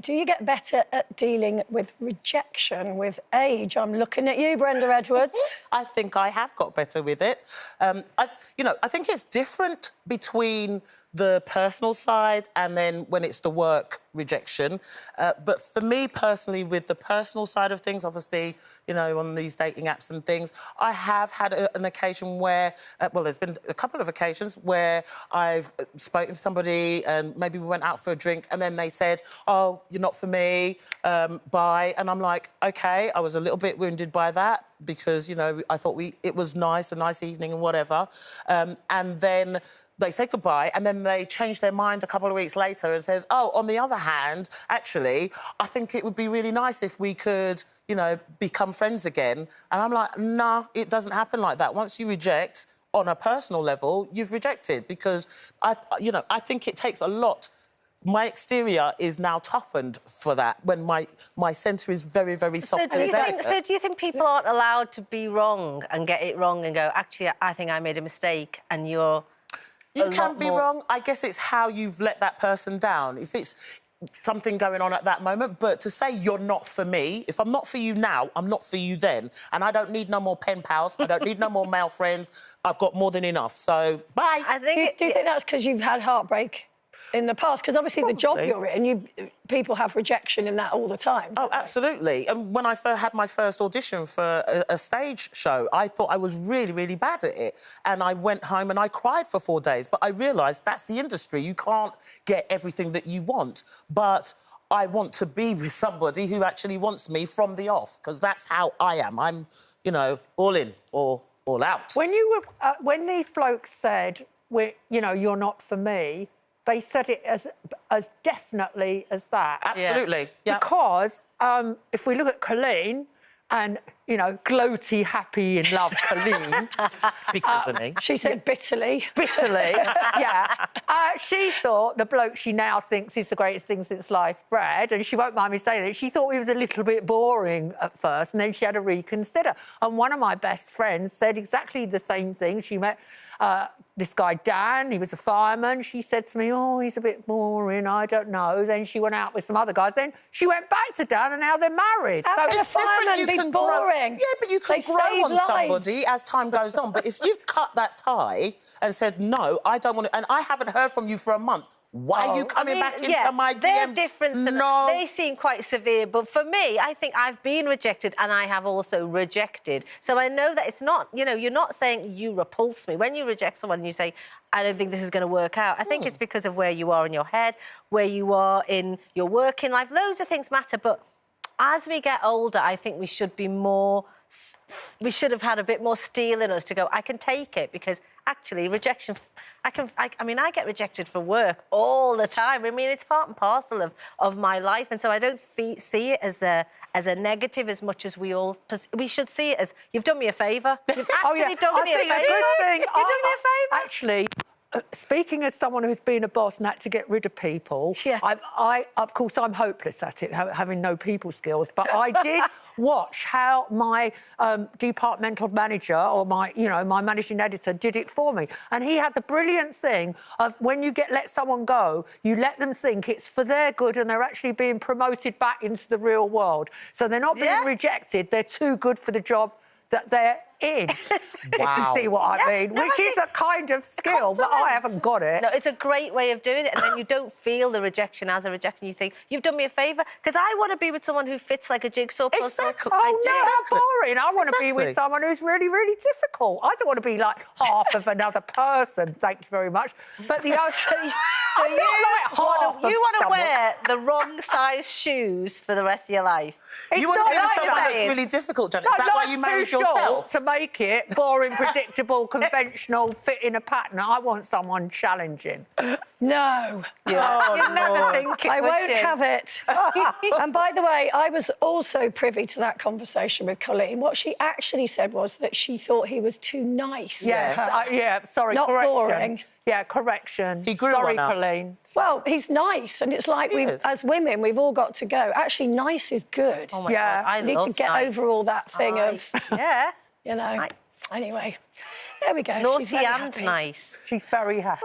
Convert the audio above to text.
Do you get better at dealing with rejection with age? I'm looking at you, Brenda Edwards. I think I have got better with it. I think it's different between the personal side and then when it's the work rejection. But for me personally, with the personal side of things, obviously, on these dating apps and things, I have had an occasion where, there's been a couple of occasions where I've spoken to somebody and maybe we went out for a drink and then they said, oh, you're not for me, bye. And I'm like, OK, I was a little bit wounded by that because, I thought it was nice, a nice evening and whatever. And then they say goodbye and then they change their mind a couple of weeks later and says, oh, on the other hand, actually, I think it would be really nice if we could, become friends again. And I'm like, nah, it doesn't happen like that. Once you reject on a personal level, you've rejected because, I think it takes a lot. My exterior is now toughened for that when my centre is very, very soft and delicate. So do you think people aren't allowed to be wrong and get it wrong and go, actually, I think I made a mistake and you're... You can be wrong. I guess it's how you've let that person down. If it's something going on at that moment, but to say you're not for me, if I'm not for you now, I'm not for you then. And I don't need no more pen pals. I don't need no more male friends. I've got more than enough. So, bye. Do you think that's because you've had heartbreak in the past? Because obviously the job you're in, people have rejection in that all the time. Oh, absolutely. And when I had my first audition for a stage show, I thought I was really, really bad at it. And I went home and I cried for 4 days. But I realised that's the industry. You can't get everything that you want. But I want to be with somebody who actually wants me from the off, because that's how I am. I'm, all in or all out. When you were, when these blokes said, you're not for me, they said it as definitely as that. Absolutely. Yeah. Because if we look at Colleen and, gloaty, happy, in love Colleen... because of me. She said bitterly. Bitterly, yeah. She thought the bloke she now thinks is the greatest thing since sliced bread, and she won't mind me saying it, she thought he was a little bit boring at first, and then she had to reconsider. And one of my best friends said exactly the same thing. She met... this guy, Dan, he was a fireman. She said to me, oh, he's a bit boring, I don't know. Then she went out with some other guys. Then she went back to Dan and now they're married. How can a fireman be boring? Yeah, but you can grow on somebody as time goes on. But if you've cut that tie and said, no, I don't want to... And I haven't heard from you for a month. Why are you coming back into my DM? They're different. No. They seem quite severe, but for me, I think I've been rejected and I have also rejected. So I know that it's not, you're not saying you repulse me. When you reject someone and you say, I don't think this is going to work out, I think it's because of where you are in your head, where you are in your working life. Loads of things matter, but as we get older, I think we should be more... We should have had a bit more steel in us to go, I can take it, because actually rejection, I get rejected for work all the time. I mean, it's part and parcel of my life, and so I don't see it as a negative as much as we should see it as, you've done me a favour. You've actually done me a favour. You've done me a favour. Actually, speaking as someone who's been a boss and had to get rid of people, of course, I'm hopeless at it, having no people skills, but I did watch how my departmental manager or my managing editor did it for me. And he had the brilliant thing of when you let someone go, you let them think it's for their good and they're actually being promoted back into the real world. So they're not being rejected, they're too good for the job that they're in. Wow. If you see what I mean, which is a kind of skill, but I haven't got it. No, it's a great way of doing it, and then you don't feel the rejection as a rejection. You think, you've done me a favour, because I want to be with someone who fits like a jigsaw puzzle. Exactly. Oh, no, how boring. I want to be with someone who's really, really difficult. I don't want to be like half of another person, thank you very much. But the other... So you want to wear the wrong size shoes for the rest of your life? You want to be with someone that's really difficult, Janet? Is that why you married yourself? To make it boring, predictable, conventional, fit in a pattern. I want someone challenging. No. Yeah. You'd never think it, I won't have it. And by the way, I was also privy to that conversation with Colleen. What she actually said was that she thought he was too nice. Sorry, not correction. Boring. Yeah, correction. He grew Sorry, one Colleen. Well, he's nice, and it's like as women, we've all got to go. Actually, nice is good. Oh my God, I need to get over all that thing of, yeah, Anyway, there we go. Naughty and nice. She's very happy.